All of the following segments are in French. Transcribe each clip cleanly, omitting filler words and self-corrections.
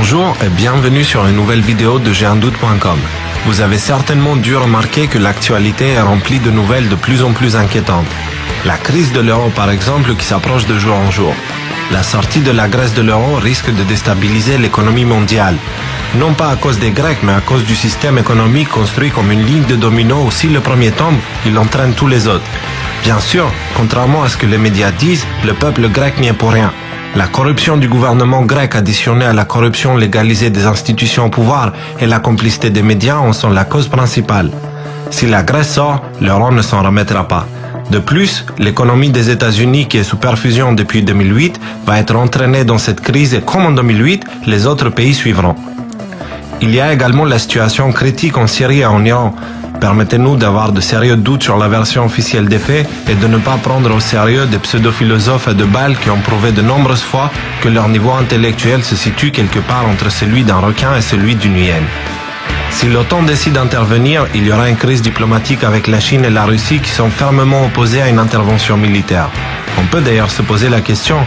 Bonjour et bienvenue sur une nouvelle vidéo de J'undoute.com. Vous avez certainement dû remarquer que l'actualité est remplie de nouvelles de plus en plus inquiétantes. La crise de l'euro par exemple qui s'approche de jour en jour. La sortie de la Grèce de l'euro risque de déstabiliser l'économie mondiale. Non pas à cause des Grecs, mais à cause du système économique construit comme une ligne de domino où si le premier tombe, il entraîne tous les autres. Bien sûr, contrairement à ce que les médias disent, le peuple grec n'y est pour rien. La corruption du gouvernement grec additionnée à la corruption légalisée des institutions au pouvoir et la complicité des médias en sont la cause principale. Si la Grèce sort, l'euro ne s'en remettra pas. De plus, l'économie des États-Unis qui est sous perfusion depuis 2008 va être entraînée dans cette crise et comme en 2008, les autres pays suivront. Il y a également la situation critique en Syrie et en Iran. Permettez-nous d'avoir de sérieux doutes sur la version officielle des faits et de ne pas prendre au sérieux des pseudo-philosophes de Bâle qui ont prouvé de nombreuses fois que leur niveau intellectuel se situe quelque part entre celui d'un requin et celui d'une hyène. Si l'OTAN décide d'intervenir, il y aura une crise diplomatique avec la Chine et la Russie qui sont fermement opposées à une intervention militaire. On peut d'ailleurs se poser la question,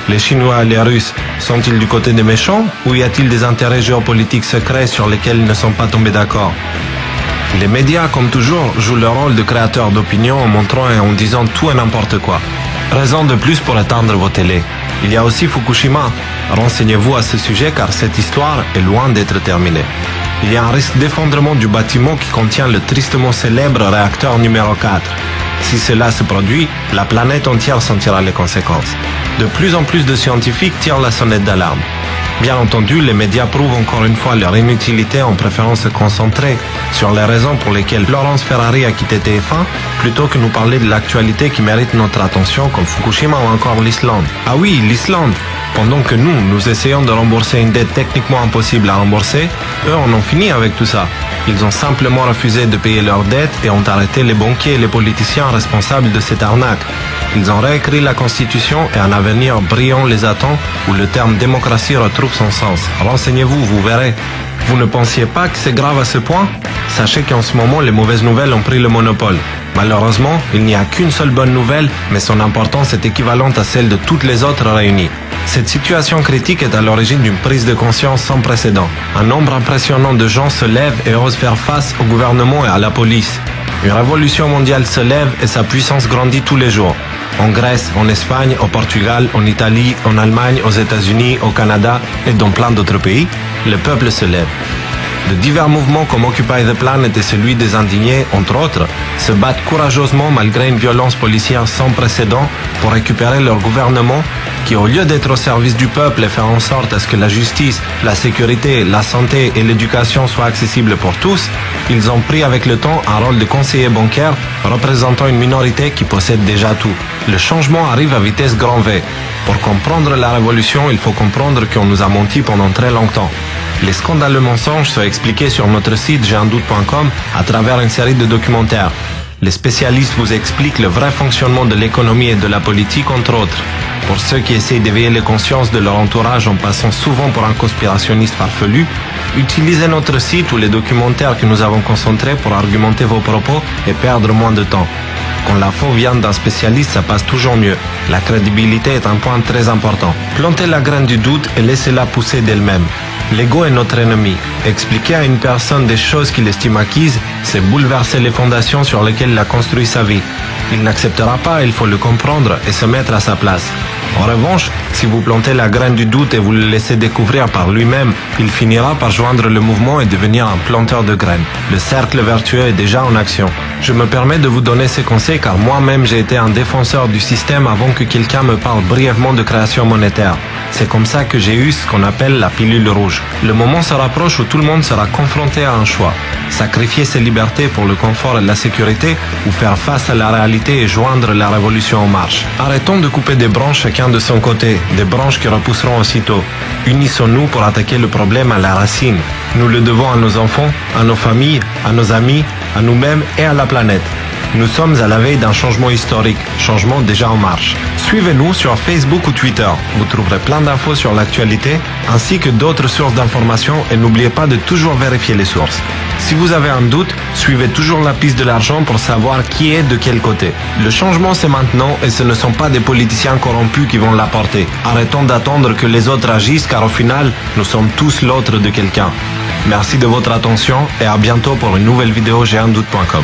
les Chinois et les Russes sont-ils du côté des méchants ou y a-t-il des intérêts géopolitiques secrets sur lesquels ils ne sont pas tombés d'accord ? Les médias, comme toujours, jouent leur rôle de créateurs d'opinion en montrant et en disant tout et n'importe quoi. Raison de plus pour éteindre vos télés. Il y a aussi Fukushima. Renseignez-vous à ce sujet car cette histoire est loin d'être terminée. Il y a un risque d'effondrement du bâtiment qui contient le tristement célèbre réacteur numéro 4. Si cela se produit, la planète entière sentira les conséquences. De plus en plus de scientifiques tirent la sonnette d'alarme. Bien entendu, les médias prouvent encore une fois leur inutilité en préférant se concentrer sur les raisons pour lesquelles Laurence Ferrari a quitté TF1 plutôt que nous parler de l'actualité qui mérite notre attention comme Fukushima ou encore l'Islande. Ah oui, l'Islande! Pendant que nous essayons de rembourser une dette techniquement impossible à rembourser, eux en ont fini avec tout ça. Ils ont simplement refusé de payer leurs dettes et ont arrêté les banquiers et les politiciens responsables de cette arnaque. Ils ont réécrit la Constitution et un avenir brillant les attend où le terme démocratie retrouve son sens. Renseignez-vous, vous verrez. Vous ne pensiez pas que c'est grave à ce point ? Sachez qu'en ce moment, les mauvaises nouvelles ont pris le monopole. Malheureusement, il n'y a qu'une seule bonne nouvelle, mais son importance est équivalente à celle de toutes les autres réunies. Cette situation critique est à l'origine d'une prise de conscience sans précédent. Un nombre impressionnant de gens se lèvent et osent faire face au gouvernement et à la police. Une révolution mondiale se lève et sa puissance grandit tous les jours. En Grèce, en Espagne, au Portugal, en Italie, en Allemagne, aux États-Unis, au Canada et dans plein d'autres pays, le peuple se lève. De divers mouvements comme Occupy the Planet et celui des indignés, entre autres, se battent courageusement malgré une violence policière sans précédent pour récupérer leur gouvernement qui, au lieu d'être au service du peuple et faire en sorte à ce que la justice, la sécurité, la santé et l'éducation soient accessibles pour tous, ils ont pris avec le temps un rôle de conseiller bancaire représentant une minorité qui possède déjà tout. Le changement arrive à vitesse grand V. Pour comprendre la révolution, il faut comprendre qu'on nous a menti pendant très longtemps. Les scandaleux mensonges sont expliqués sur notre site J'undoute.com à travers une série de documentaires. Les spécialistes vous expliquent le vrai fonctionnement de l'économie et de la politique, entre autres. Pour ceux qui essayent d'éveiller les consciences de leur entourage en passant souvent pour un conspirationniste farfelu, utilisez notre site ou les documentaires que nous avons concentrés pour argumenter vos propos et perdre moins de temps. Quand l'info vient d'un spécialiste, ça passe toujours mieux. La crédibilité est un point très important. Plantez la graine du doute et laissez-la pousser d'elle-même. L'ego est notre ennemi. Expliquer à une personne des choses qu'il estime acquises, c'est bouleverser les fondations sur lesquelles il a construit sa vie. Il n'acceptera pas, il faut le comprendre et se mettre à sa place. En revanche, si vous plantez la graine du doute et vous le laissez découvrir par lui-même, il finira par joindre le mouvement et devenir un planteur de graines. Le cercle vertueux est déjà en action. Je me permets de vous donner ces conseils car moi-même j'ai été un défenseur du système avant que quelqu'un me parle brièvement de création monétaire. C'est comme ça que j'ai eu ce qu'on appelle la pilule rouge. Le moment se rapproche où tout le monde sera confronté à un choix. Sacrifier ses libertés pour le confort et la sécurité ou faire face à la réalité et joindre la révolution en marche. Arrêtons de couper des branches chacun de son côté, des branches qui repousseront aussitôt. Unissons-nous pour attaquer le problème à la racine. Nous le devons à nos enfants, à nos familles, à nos amis, à nous-mêmes et à la planète. Nous sommes à la veille d'un changement historique, changement déjà en marche. Suivez-nous sur Facebook ou Twitter. Vous trouverez plein d'infos sur l'actualité, ainsi que d'autres sources d'informations et n'oubliez pas de toujours vérifier les sources. Si vous avez un doute, suivez toujours la piste de l'argent pour savoir qui est de quel côté. Le changement c'est maintenant et ce ne sont pas des politiciens corrompus qui vont l'apporter. Arrêtons d'attendre que les autres agissent car au final, nous sommes tous l'autre de quelqu'un. Merci de votre attention et à bientôt pour une nouvelle vidéo géantdoute.com.